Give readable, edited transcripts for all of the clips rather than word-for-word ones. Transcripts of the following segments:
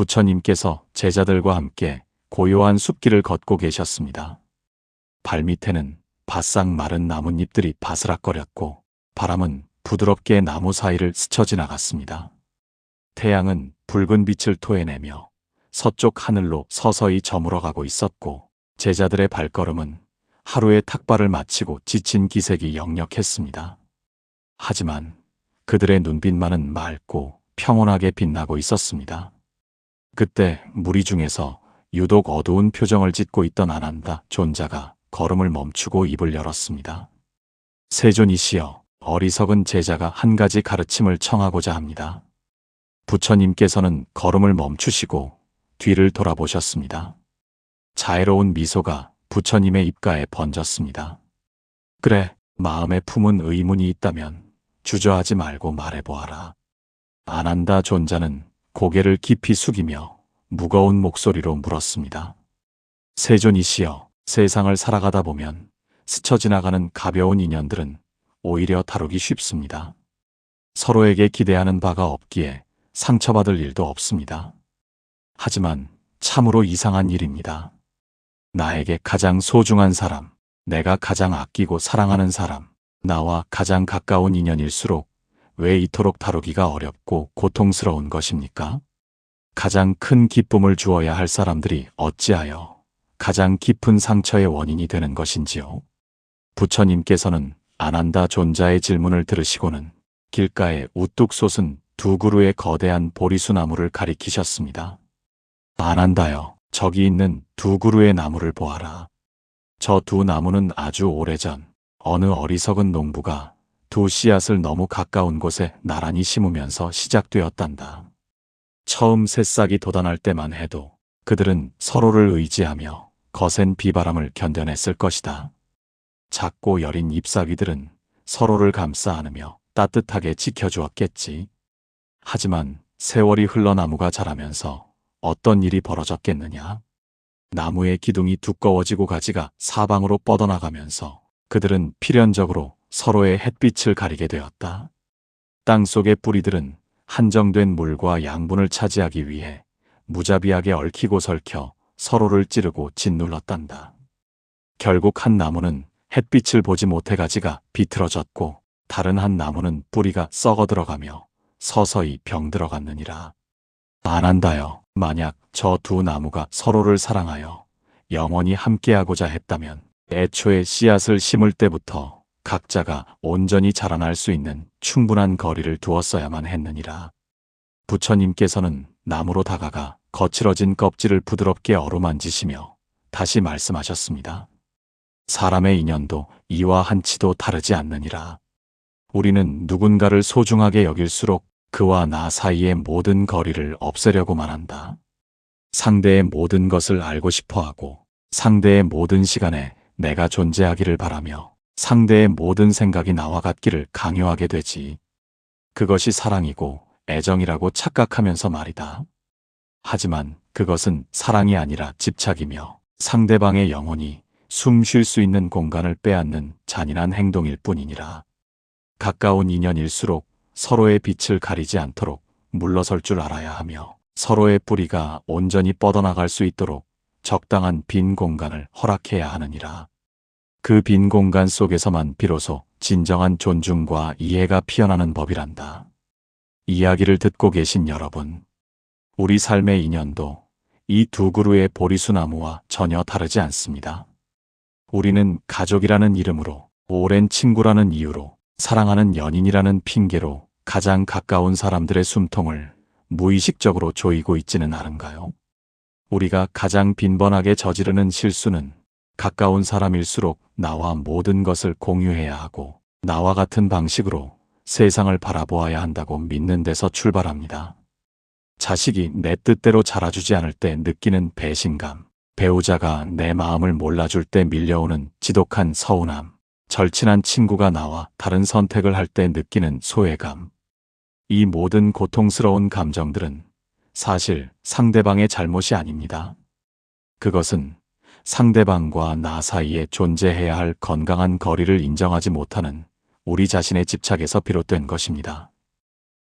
부처님께서 제자들과 함께 고요한 숲길을 걷고 계셨습니다. 발밑에는 바싹 마른 나뭇잎들이 바스락거렸고 바람은 부드럽게 나무 사이를 스쳐 지나갔습니다. 태양은 붉은 빛을 토해내며 서쪽 하늘로 서서히 저물어가고 있었고 제자들의 발걸음은 하루의 탁발을 마치고 지친 기색이 역력했습니다. 하지만 그들의 눈빛만은 맑고 평온하게 빛나고 있었습니다. 그때 무리 중에서 유독 어두운 표정을 짓고 있던 아난다 존자가 걸음을 멈추고 입을 열었습니다. 세존이시여, 어리석은 제자가 한 가지 가르침을 청하고자 합니다. 부처님께서는 걸음을 멈추시고 뒤를 돌아보셨습니다. 자애로운 미소가 부처님의 입가에 번졌습니다. 그래, 마음에 품은 의문이 있다면 주저하지 말고 말해보아라. 아난다 존자는 고개를 깊이 숙이며 무거운 목소리로 물었습니다. 세존이시여, 세상을 살아가다 보면 스쳐 지나가는 가벼운 인연들은 오히려 다루기 쉽습니다. 서로에게 기대하는 바가 없기에 상처받을 일도 없습니다. 하지만 참으로 이상한 일입니다. 나에게 가장 소중한 사람, 내가 가장 아끼고 사랑하는 사람, 나와 가장 가까운 인연일수록 왜 이토록 다루기가 어렵고 고통스러운 것입니까? 가장 큰 기쁨을 주어야 할 사람들이 어찌하여 가장 깊은 상처의 원인이 되는 것인지요? 부처님께서는 아난다 존자의 질문을 들으시고는 길가에 우뚝 솟은 두 그루의 거대한 보리수 나무를 가리키셨습니다. 아난다여, 저기 있는 두 그루의 나무를 보아라. 저 두 나무는 아주 오래전 어느 어리석은 농부가 두 씨앗을 너무 가까운 곳에 나란히 심으면서 시작되었단다. 처음 새싹이 돋아날 때만 해도 그들은 서로를 의지하며 거센 비바람을 견뎌냈을 것이다. 작고 여린 잎사귀들은 서로를 감싸 안으며 따뜻하게 지켜주었겠지. 하지만 세월이 흘러 나무가 자라면서 어떤 일이 벌어졌겠느냐? 나무의 기둥이 두꺼워지고 가지가 사방으로 뻗어나가면서 그들은 필연적으로 서로의 햇빛을 가리게 되었다. 땅속의 뿌리들은 한정된 물과 양분을 차지하기 위해 무자비하게 얽히고 설켜 서로를 찌르고 짓눌렀단다. 결국 한 나무는 햇빛을 보지 못해 가지가 비틀어졌고 다른 한 나무는 뿌리가 썩어 들어가며 서서히 병들어갔느니라. 아난다여, 만약 저 두 나무가 서로를 사랑하여 영원히 함께하고자 했다면 애초에 씨앗을 심을 때부터 각자가 온전히 자라날 수 있는 충분한 거리를 두었어야만 했느니라. 부처님께서는 나무로 다가가 거칠어진 껍질을 부드럽게 어루만지시며 다시 말씀하셨습니다. 사람의 인연도 이와 한치도 다르지 않느니라. 우리는 누군가를 소중하게 여길수록 그와 나 사이의 모든 거리를 없애려고만 한다. 상대의 모든 것을 알고 싶어하고 상대의 모든 시간에 내가 존재하기를 바라며 상대의 모든 생각이 나와 같기를 강요하게 되지. 그것이 사랑이고 애정이라고 착각하면서 말이다. 하지만 그것은 사랑이 아니라 집착이며 상대방의 영혼이 숨 쉴 수 있는 공간을 빼앗는 잔인한 행동일 뿐이니라. 가까운 인연일수록 서로의 빛을 가리지 않도록 물러설 줄 알아야 하며 서로의 뿌리가 온전히 뻗어나갈 수 있도록 적당한 빈 공간을 허락해야 하느니라. 그 빈 공간 속에서만 비로소 진정한 존중과 이해가 피어나는 법이란다. 이야기를 듣고 계신 여러분, 우리 삶의 인연도 이 두 그루의 보리수나무와 전혀 다르지 않습니다. 우리는 가족이라는 이름으로, 오랜 친구라는 이유로, 사랑하는 연인이라는 핑계로 가장 가까운 사람들의 숨통을 무의식적으로 조이고 있지는 않은가요? 우리가 가장 빈번하게 저지르는 실수는 가까운 사람일수록 나와 모든 것을 공유해야 하고 나와 같은 방식으로 세상을 바라보아야 한다고 믿는 데서 출발합니다. 자식이 내 뜻대로 자라주지 않을 때 느끼는 배신감, 배우자가 내 마음을 몰라줄 때 밀려오는 지독한 서운함, 절친한 친구가 나와 다른 선택을 할 때 느끼는 소외감. 이 모든 고통스러운 감정들은 사실 상대방의 잘못이 아닙니다. 그것은 상대방과 나 사이에 존재해야 할 건강한 거리를 인정하지 못하는 우리 자신의 집착에서 비롯된 것입니다.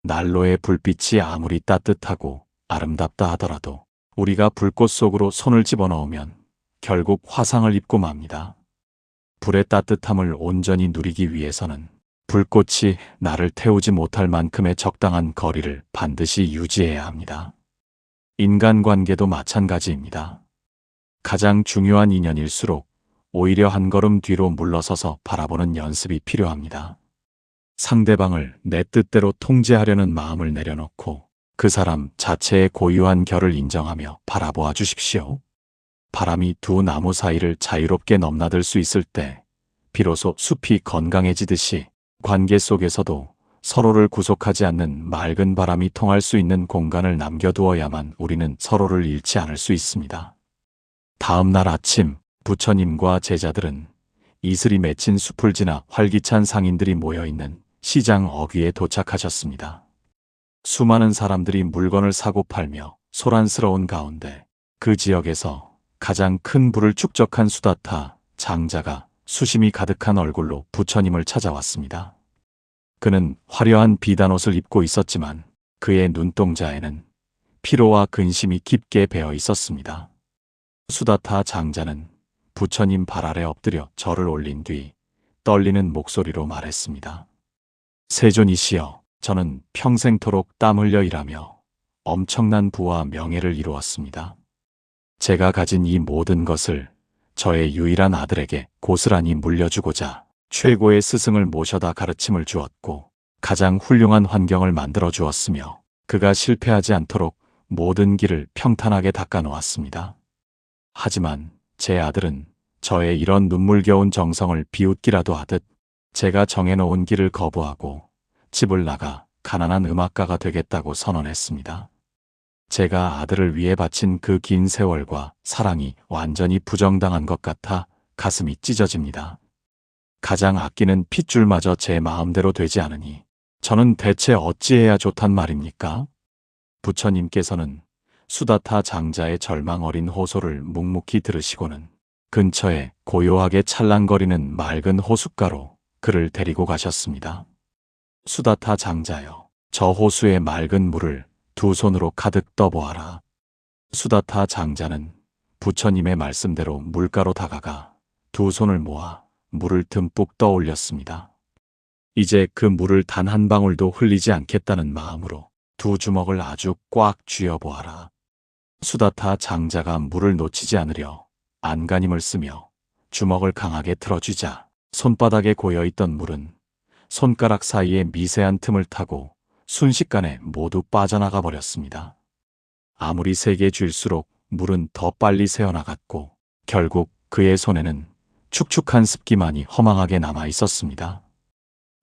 난로의 불빛이 아무리 따뜻하고 아름답다 하더라도 우리가 불꽃 속으로 손을 집어넣으면 결국 화상을 입고 맙니다. 불의 따뜻함을 온전히 누리기 위해서는 불꽃이 나를 태우지 못할 만큼의 적당한 거리를 반드시 유지해야 합니다. 인간관계도 마찬가지입니다. 가장 중요한 인연일수록 오히려 한 걸음 뒤로 물러서서 바라보는 연습이 필요합니다. 상대방을 내 뜻대로 통제하려는 마음을 내려놓고 그 사람 자체의 고유한 결을 인정하며 바라보아 주십시오. 바람이 두 나무 사이를 자유롭게 넘나들 수 있을 때 비로소 숲이 건강해지듯이 관계 속에서도 서로를 구속하지 않는 맑은 바람이 통할 수 있는 공간을 남겨두어야만 우리는 서로를 잃지 않을 수 있습니다. 다음 날 아침 부처님과 제자들은 이슬이 맺힌 숲을 지나 활기찬 상인들이 모여있는 시장 어귀에 도착하셨습니다. 수많은 사람들이 물건을 사고 팔며 소란스러운 가운데 그 지역에서 가장 큰 부를 축적한 수다타 장자가 수심이 가득한 얼굴로 부처님을 찾아왔습니다. 그는 화려한 비단옷을 입고 있었지만 그의 눈동자에는 피로와 근심이 깊게 배어 있었습니다. 수다타 장자는 부처님 발 아래 엎드려 절을 올린 뒤 떨리는 목소리로 말했습니다. 세존이시여, 저는 평생토록 땀 흘려 일하며 엄청난 부와 명예를 이루었습니다. 제가 가진 이 모든 것을 저의 유일한 아들에게 고스란히 물려주고자 최고의 스승을 모셔다 가르침을 주었고 가장 훌륭한 환경을 만들어 주었으며 그가 실패하지 않도록 모든 길을 평탄하게 닦아 놓았습니다. 하지만 제 아들은 저의 이런 눈물겨운 정성을 비웃기라도 하듯 제가 정해놓은 길을 거부하고 집을 나가 가난한 음악가가 되겠다고 선언했습니다. 제가 아들을 위해 바친 그 긴 세월과 사랑이 완전히 부정당한 것 같아 가슴이 찢어집니다. 가장 아끼는 핏줄마저 제 마음대로 되지 않으니 저는 대체 어찌해야 좋단 말입니까? 부처님께서는 수다타 장자의 절망 어린 호소를 묵묵히 들으시고는 근처에 고요하게 찰랑거리는 맑은 호숫가로 그를 데리고 가셨습니다. 수다타 장자여, 저 호수의 맑은 물을 두 손으로 가득 떠보아라. 수다타 장자는 부처님의 말씀대로 물가로 다가가 두 손을 모아 물을 듬뿍 떠올렸습니다. 이제 그 물을 단 한 방울도 흘리지 않겠다는 마음으로 두 주먹을 아주 꽉 쥐어보아라. 수다타 장자가 물을 놓치지 않으려 안간힘을 쓰며 주먹을 강하게 틀어쥐자 손바닥에 고여있던 물은 손가락 사이에 미세한 틈을 타고 순식간에 모두 빠져나가 버렸습니다. 아무리 세게 쥘수록 물은 더 빨리 새어나갔고 결국 그의 손에는 축축한 습기만이 허망하게 남아 있었습니다.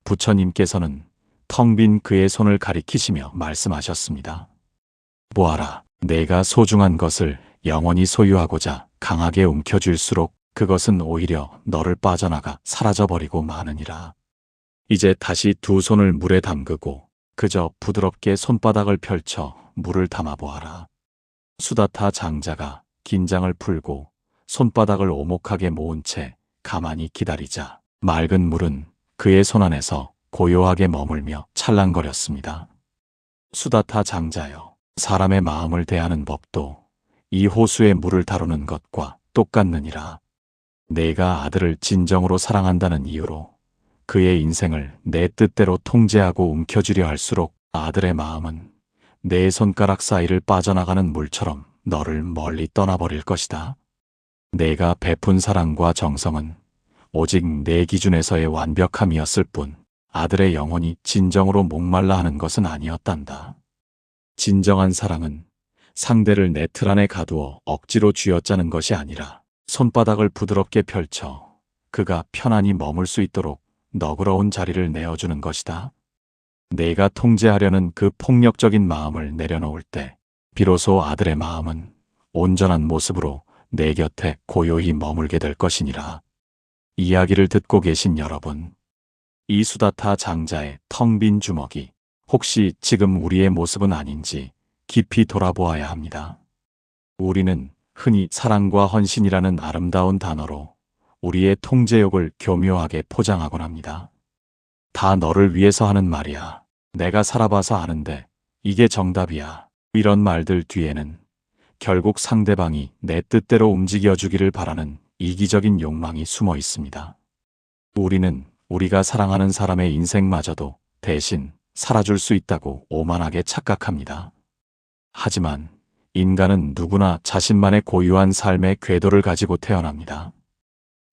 부처님께서는 텅 빈 그의 손을 가리키시며 말씀하셨습니다. 보아라, 내가 소중한 것을 영원히 소유하고자 강하게 움켜쥘수록 그것은 오히려 너를 빠져나가 사라져버리고 마느니라. 이제 다시 두 손을 물에 담그고 그저 부드럽게 손바닥을 펼쳐 물을 담아보아라. 수다타 장자가 긴장을 풀고 손바닥을 오목하게 모은 채 가만히 기다리자 맑은 물은 그의 손 안에서 고요하게 머물며 찰랑거렸습니다. 수다타 장자여, 사람의 마음을 대하는 법도 이 호수의 물을 다루는 것과 똑같느니라. 내가 아들을 진정으로 사랑한다는 이유로 그의 인생을 내 뜻대로 통제하고 움켜쥐려 할수록 아들의 마음은 내 손가락 사이를 빠져나가는 물처럼 너를 멀리 떠나버릴 것이다. 내가 베푼 사랑과 정성은 오직 내 기준에서의 완벽함이었을 뿐 아들의 영혼이 진정으로 목말라 하는 것은 아니었단다. 진정한 사랑은 상대를 내 틀 안에 가두어 억지로 쥐어짜는 것이 아니라 손바닥을 부드럽게 펼쳐 그가 편안히 머물 수 있도록 너그러운 자리를 내어주는 것이다. 내가 통제하려는 그 폭력적인 마음을 내려놓을 때 비로소 아들의 마음은 온전한 모습으로 내 곁에 고요히 머물게 될 것이니라. 이야기를 듣고 계신 여러분, 이 수다타 장자의 텅 빈 주먹이 혹시 지금 우리의 모습은 아닌지 깊이 돌아보아야 합니다. 우리는 흔히 사랑과 헌신이라는 아름다운 단어로 우리의 통제욕을 교묘하게 포장하곤 합니다. 다 너를 위해서 하는 말이야. 내가 살아봐서 아는데 이게 정답이야. 이런 말들 뒤에는 결국 상대방이 내 뜻대로 움직여주기를 바라는 이기적인 욕망이 숨어 있습니다. 우리는 우리가 사랑하는 사람의 인생마저도 대신 살아줄 수 있다고 오만하게 착각합니다. 하지만 인간은 누구나 자신만의 고유한 삶의 궤도를 가지고 태어납니다.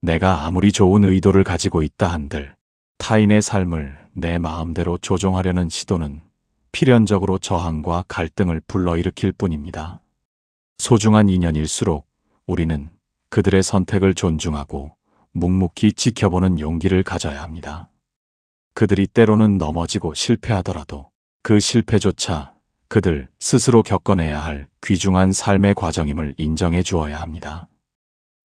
내가 아무리 좋은 의도를 가지고 있다 한들 타인의 삶을 내 마음대로 조종하려는 시도는 필연적으로 저항과 갈등을 불러일으킬 뿐입니다. 소중한 인연일수록 우리는 그들의 선택을 존중하고 묵묵히 지켜보는 용기를 가져야 합니다. 그들이 때로는 넘어지고 실패하더라도 그 실패조차 그들 스스로 겪어내야 할 귀중한 삶의 과정임을 인정해 주어야 합니다.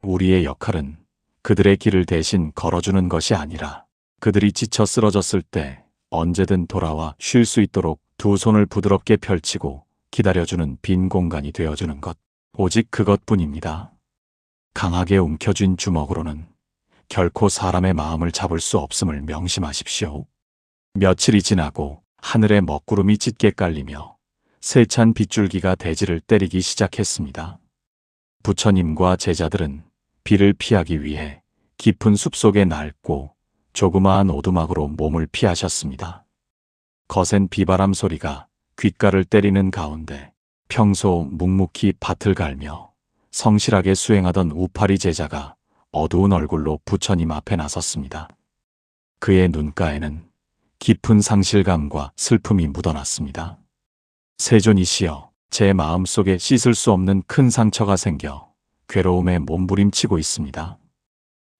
우리의 역할은 그들의 길을 대신 걸어주는 것이 아니라 그들이 지쳐 쓰러졌을 때 언제든 돌아와 쉴 수 있도록 두 손을 부드럽게 펼치고 기다려주는 빈 공간이 되어주는 것, 오직 그것뿐입니다. 강하게 움켜쥔 주먹으로는 결코 사람의 마음을 잡을 수 없음을 명심하십시오. 며칠이 지나고 하늘에 먹구름이 짙게 깔리며 세찬 빗줄기가 대지를 때리기 시작했습니다. 부처님과 제자들은 비를 피하기 위해 깊은 숲속에 낡고 조그마한 오두막으로 몸을 피하셨습니다. 거센 비바람 소리가 귓가를 때리는 가운데 평소 묵묵히 밭을 갈며 성실하게 수행하던 우파리 제자가 어두운 얼굴로 부처님 앞에 나섰습니다. 그의 눈가에는 깊은 상실감과 슬픔이 묻어났습니다. 세존이시여, 제 마음속에 씻을 수 없는 큰 상처가 생겨 괴로움에 몸부림치고 있습니다.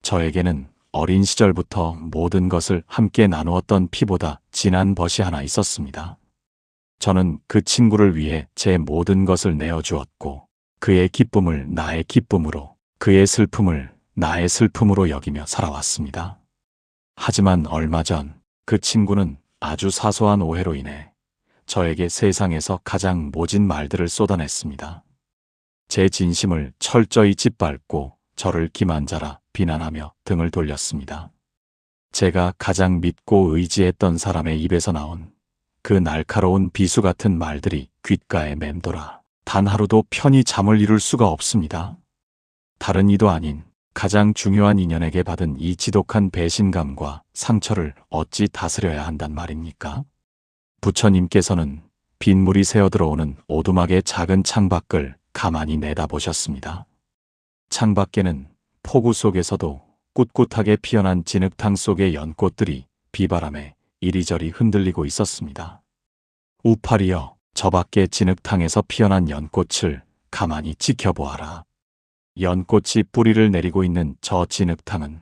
저에게는 어린 시절부터 모든 것을 함께 나누었던 피보다 진한 벗이 하나 있었습니다. 저는 그 친구를 위해 제 모든 것을 내어주었고 그의 기쁨을 나의 기쁨으로, 그의 슬픔을 나의 슬픔으로 여기며 살아왔습니다. 하지만 얼마 전 그 친구는 아주 사소한 오해로 인해 저에게 세상에서 가장 모진 말들을 쏟아냈습니다. 제 진심을 철저히 짓밟고 저를 기만자라 비난하며 등을 돌렸습니다. 제가 가장 믿고 의지했던 사람의 입에서 나온 그 날카로운 비수 같은 말들이 귓가에 맴돌아 단 하루도 편히 잠을 이룰 수가 없습니다. 다른 이도 아닌 가장 중요한 인연에게 받은 이 지독한 배신감과 상처를 어찌 다스려야 한단 말입니까? 부처님께서는 빗물이 새어들어오는 오두막의 작은 창밖을 가만히 내다보셨습니다. 창밖에는 폭우 속에서도 꿋꿋하게 피어난 진흙탕 속의 연꽃들이 비바람에 이리저리 흔들리고 있었습니다. 우파리여, 저 밖의 진흙탕에서 피어난 연꽃을 가만히 지켜보아라. 연꽃이 뿌리를 내리고 있는 저 진흙탕은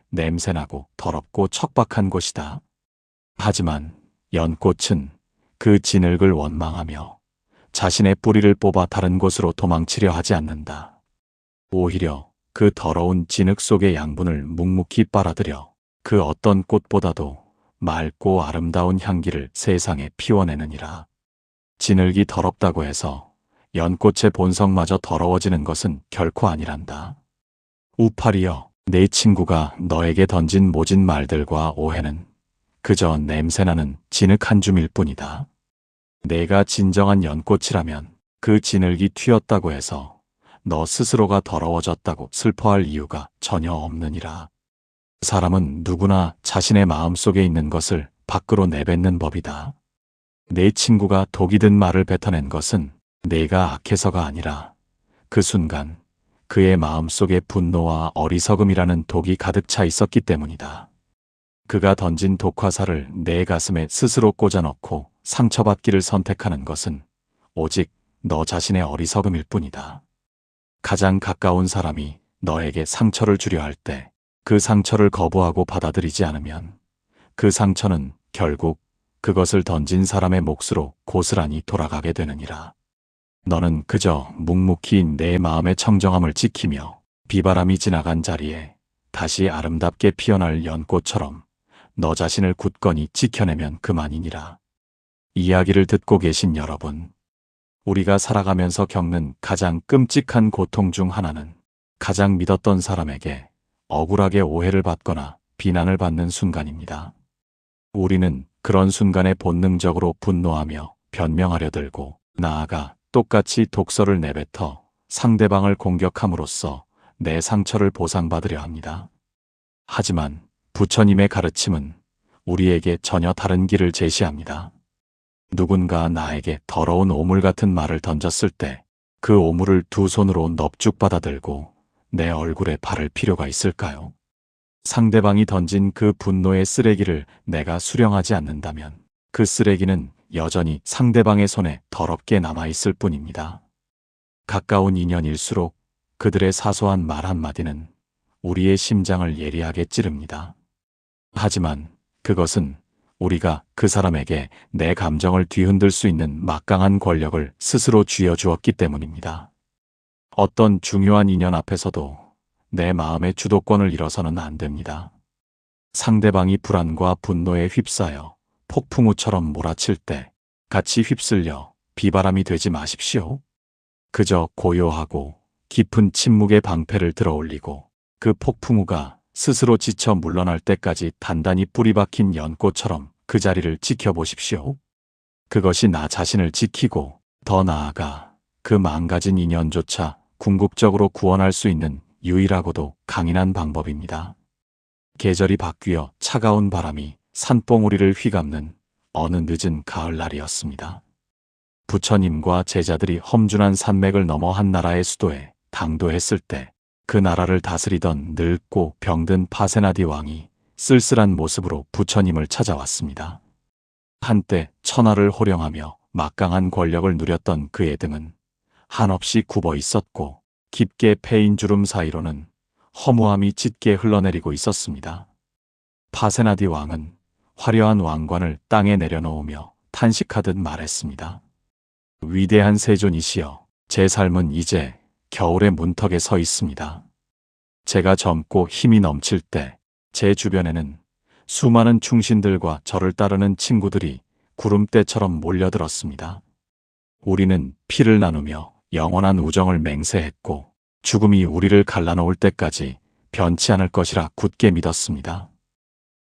냄새나고 더럽고 척박한 곳이다. 하지만 연꽃은 그 진흙을 원망하며 자신의 뿌리를 뽑아 다른 곳으로 도망치려 하지 않는다. 오히려 그 더러운 진흙 속의 양분을 묵묵히 빨아들여 그 어떤 꽃보다도 맑고 아름다운 향기를 세상에 피워내느니라. 진흙이 더럽다고 해서 연꽃의 본성마저 더러워지는 것은 결코 아니란다. 우파리여, 내 친구가 너에게 던진 모진 말들과 오해는 그저 냄새나는 진흙 한 줌일 뿐이다. 내가 진정한 연꽃이라면 그 진흙이 튀었다고 해서 너 스스로가 더러워졌다고 슬퍼할 이유가 전혀 없느니라. 사람은 누구나 자신의 마음속에 있는 것을 밖으로 내뱉는 법이다. 내 친구가 독이 든 말을 뱉어낸 것은 내가 악해서가 아니라 그 순간 그의 마음속에 분노와 어리석음이라는 독이 가득 차 있었기 때문이다. 그가 던진 독화살을 내 가슴에 스스로 꽂아넣고 상처받기를 선택하는 것은 오직 너 자신의 어리석음일 뿐이다. 가장 가까운 사람이 너에게 상처를 주려 할 때 그 상처를 거부하고 받아들이지 않으면 그 상처는 결국 그것을 던진 사람의 몫으로 고스란히 돌아가게 되느니라. 너는 그저 묵묵히 내 마음의 청정함을 지키며 비바람이 지나간 자리에 다시 아름답게 피어날 연꽃처럼 너 자신을 굳건히 지켜내면 그만이니라. 이야기를 듣고 계신 여러분, 우리가 살아가면서 겪는 가장 끔찍한 고통 중 하나는 가장 믿었던 사람에게 억울하게 오해를 받거나 비난을 받는 순간입니다. 우리는 그런 순간에 본능적으로 분노하며 변명하려 들고 나아가 똑같이 독서를 내뱉어 상대방을 공격함으로써 내 상처를 보상받으려 합니다. 하지만 부처님의 가르침은 우리에게 전혀 다른 길을 제시합니다. 누군가 나에게 더러운 오물 같은 말을 던졌을 때 그 오물을 두 손으로 넙죽 받아들고 내 얼굴에 바를 필요가 있을까요? 상대방이 던진 그 분노의 쓰레기를 내가 수령하지 않는다면 그 쓰레기는 여전히 상대방의 손에 더럽게 남아있을 뿐입니다. 가까운 인연일수록 그들의 사소한 말 한마디는 우리의 심장을 예리하게 찌릅니다. 하지만 그것은 우리가 그 사람에게 내 감정을 뒤흔들 수 있는 막강한 권력을 스스로 쥐어주었기 때문입니다. 어떤 중요한 인연 앞에서도 내 마음의 주도권을 잃어서는 안 됩니다. 상대방이 불안과 분노에 휩싸여 폭풍우처럼 몰아칠 때 같이 휩쓸려 비바람이 되지 마십시오. 그저 고요하고 깊은 침묵의 방패를 들어올리고 그 폭풍우가 스스로 지쳐 물러날 때까지 단단히 뿌리 박힌 연꽃처럼 그 자리를 지켜보십시오. 그것이 나 자신을 지키고 더 나아가 그 망가진 인연조차 궁극적으로 구원할 수 있는 유일하고도 강인한 방법입니다. 계절이 바뀌어 차가운 바람이 산봉우리를 휘감는 어느 늦은 가을날이었습니다. 부처님과 제자들이 험준한 산맥을 넘어 한 나라의 수도에 당도했을 때 그 나라를 다스리던 늙고 병든 파세나디 왕이 쓸쓸한 모습으로 부처님을 찾아왔습니다. 한때 천하를 호령하며 막강한 권력을 누렸던 그의 등은 한없이 굽어 있었고 깊게 패인 주름 사이로는 허무함이 짙게 흘러내리고 있었습니다. 파세나디 왕은 화려한 왕관을 땅에 내려놓으며 탄식하듯 말했습니다. 위대한 세존이시여, 제 삶은 이제 겨울의 문턱에 서 있습니다. 제가 젊고 힘이 넘칠 때 제 주변에는 수많은 충신들과 저를 따르는 친구들이 구름대처럼 몰려들었습니다. 우리는 피를 나누며 영원한 우정을 맹세했고 죽음이 우리를 갈라놓을 때까지 변치 않을 것이라 굳게 믿었습니다.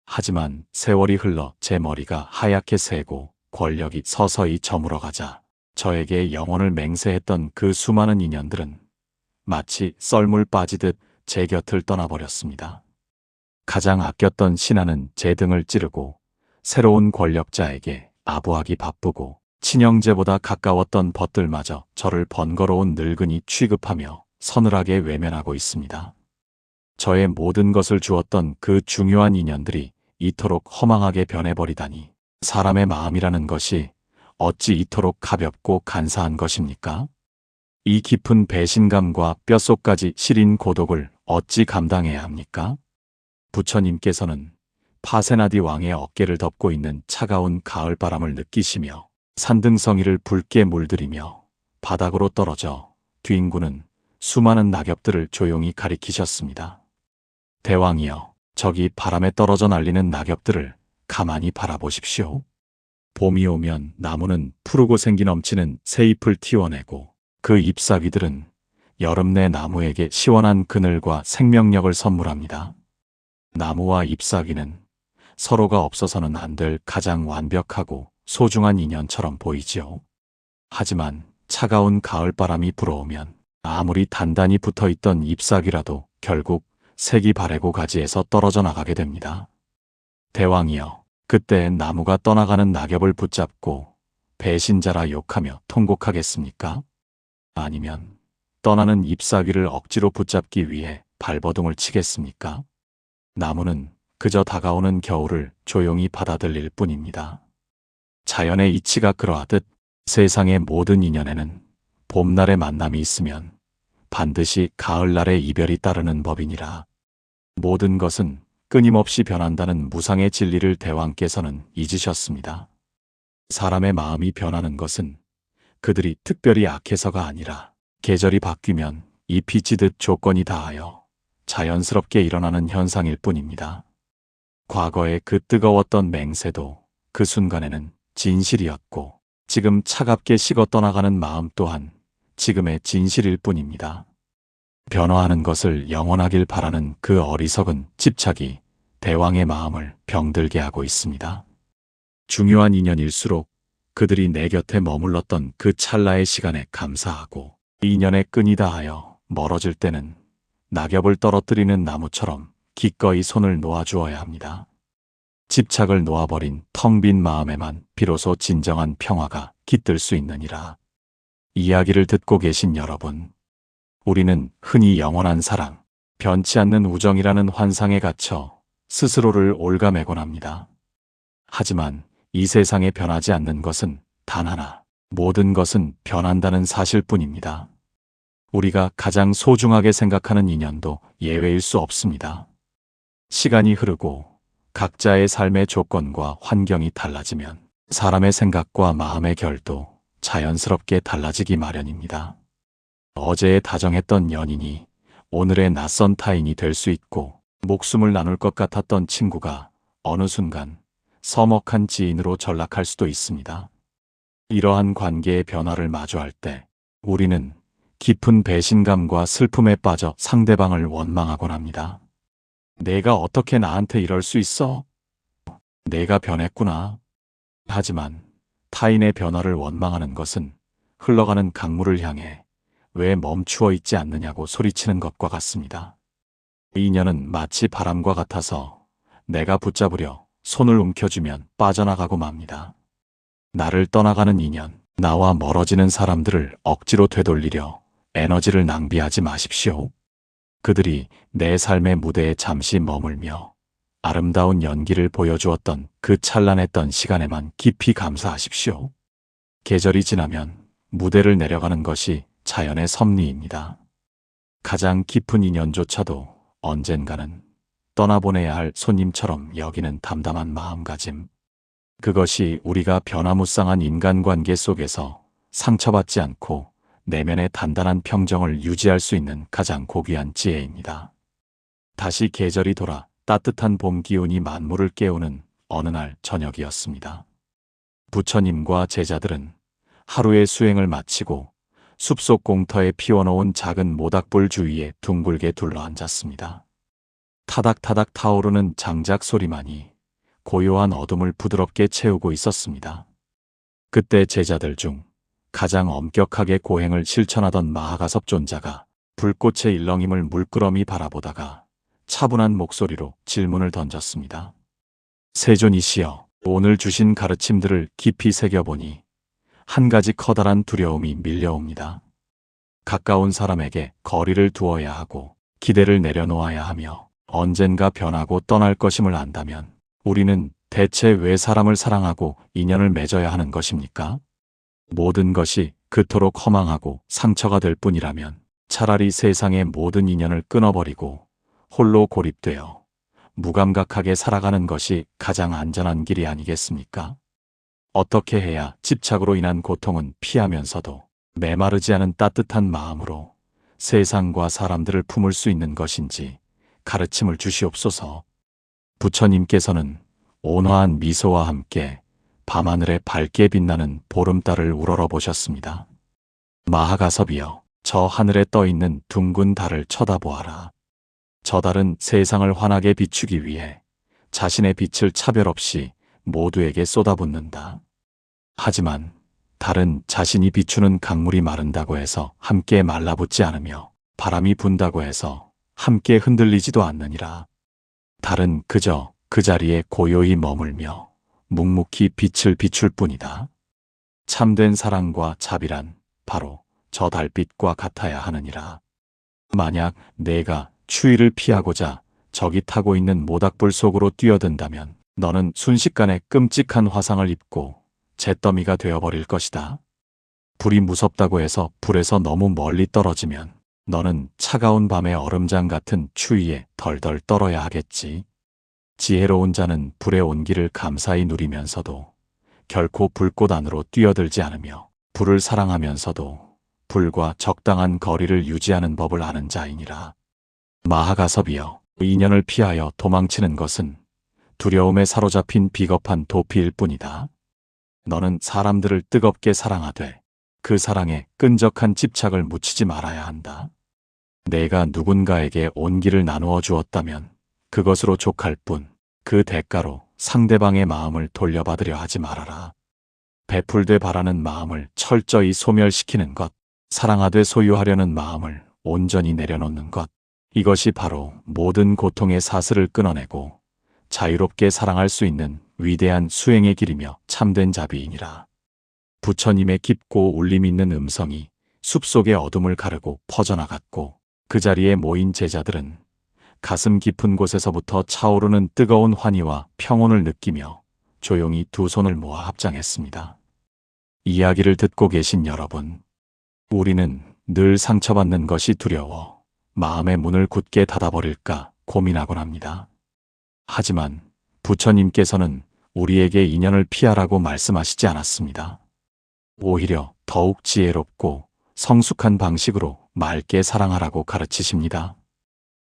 하지만 세월이 흘러 제 머리가 하얗게 새고 권력이 서서히 저물어가자 저에게 영원을 맹세했던 그 수많은 인연들은 마치 썰물 빠지듯 제 곁을 떠나버렸습니다. 가장 아꼈던 신하는 제 등을 찌르고 새로운 권력자에게 아부하기 바쁘고 친형제보다 가까웠던 벗들마저 저를 번거로운 늙은이 취급하며 서늘하게 외면하고 있습니다. 저의 모든 것을 주었던 그 중요한 인연들이 이토록 허망하게 변해버리다니 사람의 마음이라는 것이 어찌 이토록 가볍고 간사한 것입니까? 이 깊은 배신감과 뼛속까지 시린 고독을 어찌 감당해야 합니까? 부처님께서는 파세나디 왕의 어깨를 덮고 있는 차가운 가을바람을 느끼시며 산등성이를 붉게 물들이며 바닥으로 떨어져 뒹구는 수많은 낙엽들을 조용히 가리키셨습니다. 대왕이여, 저기 바람에 떨어져 날리는 낙엽들을 가만히 바라보십시오. 봄이 오면 나무는 푸르고 생기 넘치는 새잎을 틔워내고 그 잎사귀들은 여름 내 나무에게 시원한 그늘과 생명력을 선물합니다. 나무와 잎사귀는 서로가 없어서는 안 될 가장 완벽하고 소중한 인연처럼 보이지요. 하지만 차가운 가을바람이 불어오면 아무리 단단히 붙어있던 잎사귀라도 결국 색이 바래고 가지에서 떨어져 나가게 됩니다. 대왕이여, 그때 나무가 떠나가는 낙엽을 붙잡고 배신자라 욕하며 통곡하겠습니까? 아니면 떠나는 잎사귀를 억지로 붙잡기 위해 발버둥을 치겠습니까? 나무는 그저 다가오는 겨울을 조용히 받아들일 뿐입니다. 자연의 이치가 그러하듯 세상의 모든 인연에는 봄날의 만남이 있으면 반드시 가을날의 이별이 따르는 법이니라. 모든 것은 끊임없이 변한다는 무상의 진리를 대왕께서는 잊으셨습니다. 사람의 마음이 변하는 것은 그들이 특별히 악해서가 아니라 계절이 바뀌면 잎이 지듯 조건이 다하여 자연스럽게 일어나는 현상일 뿐입니다. 과거의 그 뜨거웠던 맹세도 그 순간에는 진실이었고 지금 차갑게 식어 떠나가는 마음 또한 지금의 진실일 뿐입니다. 변화하는 것을 영원하길 바라는 그 어리석은 집착이 대왕의 마음을 병들게 하고 있습니다. 중요한 인연일수록 그들이 내 곁에 머물렀던 그 찰나의 시간에 감사하고 인연의 끈이 닿하여 멀어질 때는 낙엽을 떨어뜨리는 나무처럼 기꺼이 손을 놓아주어야 합니다. 집착을 놓아버린 텅 빈 마음에만 비로소 진정한 평화가 깃들 수 있느니라. 이야기를 듣고 계신 여러분, 우리는 흔히 영원한 사랑, 변치 않는 우정이라는 환상에 갇혀 스스로를 올가매곤 합니다. 하지만 이 세상에 변하지 않는 것은 단 하나, 모든 것은 변한다는 사실뿐입니다. 우리가 가장 소중하게 생각하는 인연도 예외일 수 없습니다. 시간이 흐르고 각자의 삶의 조건과 환경이 달라지면 사람의 생각과 마음의 결도 자연스럽게 달라지기 마련입니다. 어제에 다정했던 연인이 오늘의 낯선 타인이 될 수 있고, 목숨을 나눌 것 같았던 친구가 어느 순간 서먹한 지인으로 전락할 수도 있습니다. 이러한 관계의 변화를 마주할 때 우리는 깊은 배신감과 슬픔에 빠져 상대방을 원망하곤 합니다. 내가 어떻게 나한테 이럴 수 있어? 내가 변했구나. 하지만 타인의 변화를 원망하는 것은 흘러가는 강물을 향해 왜 멈추어 있지 않느냐고 소리치는 것과 같습니다. 인연은 마치 바람과 같아서 내가 붙잡으려 손을 움켜쥐면 빠져나가고 맙니다. 나를 떠나가는 인연, 나와 멀어지는 사람들을 억지로 되돌리려 에너지를 낭비하지 마십시오. 그들이 내 삶의 무대에 잠시 머물며 아름다운 연기를 보여주었던 그 찬란했던 시간에만 깊이 감사하십시오. 계절이 지나면 무대를 내려가는 것이 자연의 섭리입니다. 가장 깊은 인연조차도 언젠가는 떠나보내야 할 손님처럼 여기는 담담한 마음가짐. 그것이 우리가 변화무쌍한 인간관계 속에서 상처받지 않고 내면의 단단한 평정을 유지할 수 있는 가장 고귀한 지혜입니다. 다시 계절이 돌아 따뜻한 봄 기운이 만물을 깨우는 어느 날 저녁이었습니다. 부처님과 제자들은 하루의 수행을 마치고 숲속 공터에 피워놓은 작은 모닥불 주위에 둥글게 둘러앉았습니다. 타닥타닥 타오르는 장작 소리만이 고요한 어둠을 부드럽게 채우고 있었습니다. 그때 제자들 중 가장 엄격하게 고행을 실천하던 마하가섭 존자가 불꽃의 일렁임을 물끄러미 바라보다가 차분한 목소리로 질문을 던졌습니다. 세존이시여, 오늘 주신 가르침들을 깊이 새겨보니 한 가지 커다란 두려움이 밀려옵니다. 가까운 사람에게 거리를 두어야 하고 기대를 내려놓아야 하며 언젠가 변하고 떠날 것임을 안다면 우리는 대체 왜 사람을 사랑하고 인연을 맺어야 하는 것입니까? 모든 것이 그토록 허망하고 상처가 될 뿐이라면 차라리 세상의 모든 인연을 끊어버리고 홀로 고립되어 무감각하게 살아가는 것이 가장 안전한 길이 아니겠습니까? 어떻게 해야 집착으로 인한 고통은 피하면서도 메마르지 않은 따뜻한 마음으로 세상과 사람들을 품을 수 있는 것인지 가르침을 주시옵소서. 부처님께서는 온화한 미소와 함께 밤하늘에 밝게 빛나는 보름달을 우러러 보셨습니다. 마하가섭이여, 저 하늘에 떠있는 둥근 달을 쳐다보아라. 저 달은 세상을 환하게 비추기 위해 자신의 빛을 차별 없이 모두에게 쏟아붓는다. 하지만 달은 자신이 비추는 강물이 마른다고 해서 함께 말라붙지 않으며 바람이 분다고 해서 함께 흔들리지도 않느니라. 달은 그저 그 자리에 고요히 머물며 묵묵히 빛을 비출 뿐이다. 참된 사랑과 자비란 바로 저 달빛과 같아야 하느니라. 만약 내가 추위를 피하고자 저기 타고 있는 모닥불 속으로 뛰어든다면 너는 순식간에 끔찍한 화상을 입고 잿더미가 되어버릴 것이다. 불이 무섭다고 해서 불에서 너무 멀리 떨어지면 너는 차가운 밤의 얼음장 같은 추위에 덜덜 떨어야 하겠지. 지혜로운 자는 불의 온기를 감사히 누리면서도 결코 불꽃 안으로 뛰어들지 않으며 불을 사랑하면서도 불과 적당한 거리를 유지하는 법을 아는 자이니라. 마하가섭이여, 인연을 피하여 도망치는 것은 두려움에 사로잡힌 비겁한 도피일 뿐이다. 너는 사람들을 뜨겁게 사랑하되 그 사랑에 끈적한 집착을 묻히지 말아야 한다. 내가 누군가에게 온기를 나누어 주었다면 그것으로 족할 뿐 그 대가로 상대방의 마음을 돌려받으려 하지 말아라. 베풀되 바라는 마음을 철저히 소멸시키는 것, 사랑하되 소유하려는 마음을 온전히 내려놓는 것, 이것이 바로 모든 고통의 사슬을 끊어내고 자유롭게 사랑할 수 있는 위대한 수행의 길이며 참된 자비이니라. 부처님의 깊고 울림 있는 음성이 숲속의 어둠을 가르고 퍼져나갔고, 그 자리에 모인 제자들은 가슴 깊은 곳에서부터 차오르는 뜨거운 환희와 평온을 느끼며 조용히 두 손을 모아 합장했습니다. 이야기를 듣고 계신 여러분, 우리는 늘 상처받는 것이 두려워 마음의 문을 굳게 닫아버릴까 고민하곤 합니다. 하지만 부처님께서는 우리에게 인연을 피하라고 말씀하시지 않았습니다. 오히려 더욱 지혜롭고 성숙한 방식으로 맑게 사랑하라고 가르치십니다.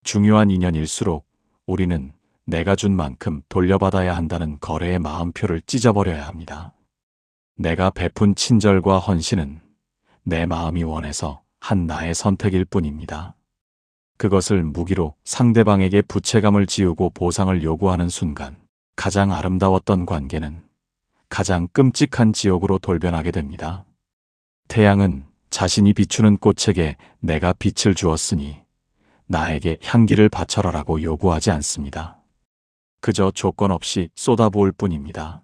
중요한 인연일수록 우리는 내가 준 만큼 돌려받아야 한다는 거래의 마음표를 찢어버려야 합니다. 내가 베푼 친절과 헌신은 내 마음이 원해서 한 나의 선택일 뿐입니다. 그것을 무기로 상대방에게 부채감을 지우고 보상을 요구하는 순간, 가장 아름다웠던 관계는 가장 끔찍한 지옥으로 돌변하게 됩니다. 태양은 자신이 비추는 꽃에게 내가 빛을 주었으니 나에게 향기를 바쳐라라고 요구하지 않습니다. 그저 조건 없이 쏟아부을 뿐입니다.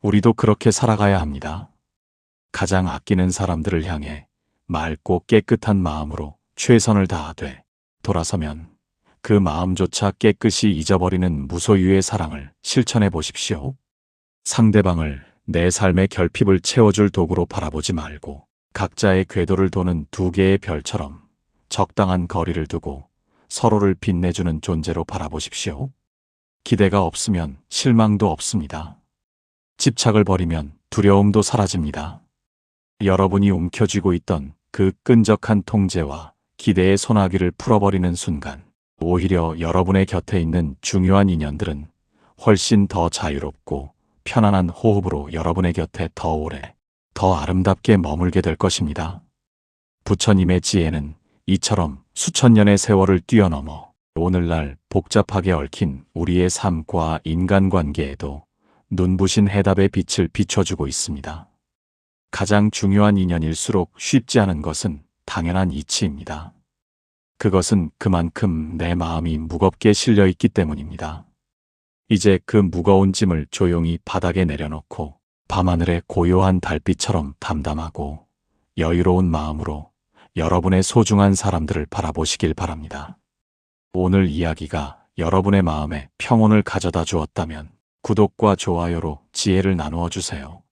우리도 그렇게 살아가야 합니다. 가장 아끼는 사람들을 향해 맑고 깨끗한 마음으로 최선을 다하되 돌아서면 그 마음조차 깨끗이 잊어버리는 무소유의 사랑을 실천해 보십시오. 상대방을 내 삶의 결핍을 채워줄 도구로 바라보지 말고 각자의 궤도를 도는 두 개의 별처럼 적당한 거리를 두고 서로를 빛내주는 존재로 바라보십시오. 기대가 없으면 실망도 없습니다. 집착을 버리면 두려움도 사라집니다. 여러분이 움켜쥐고 있던 그 끈적한 통제와 기대의 소나기를 풀어버리는 순간, 오히려 여러분의 곁에 있는 중요한 인연들은 훨씬 더 자유롭고 편안한 호흡으로 여러분의 곁에 더 오래, 더 아름답게 머물게 될 것입니다. 부처님의 지혜는 이처럼 수천 년의 세월을 뛰어넘어 오늘날 복잡하게 얽힌 우리의 삶과 인간관계에도 눈부신 해답의 빛을 비춰주고 있습니다. 가장 중요한 인연일수록 쉽지 않은 것은 당연한 이치입니다. 그것은 그만큼 내 마음이 무겁게 실려 있기 때문입니다. 이제 그 무거운 짐을 조용히 바닥에 내려놓고 밤하늘의 고요한 달빛처럼 담담하고 여유로운 마음으로 여러분의 소중한 사람들을 바라보시길 바랍니다. 오늘 이야기가 여러분의 마음에 평온을 가져다 주었다면 구독과 좋아요로 지혜를 나누어 주세요.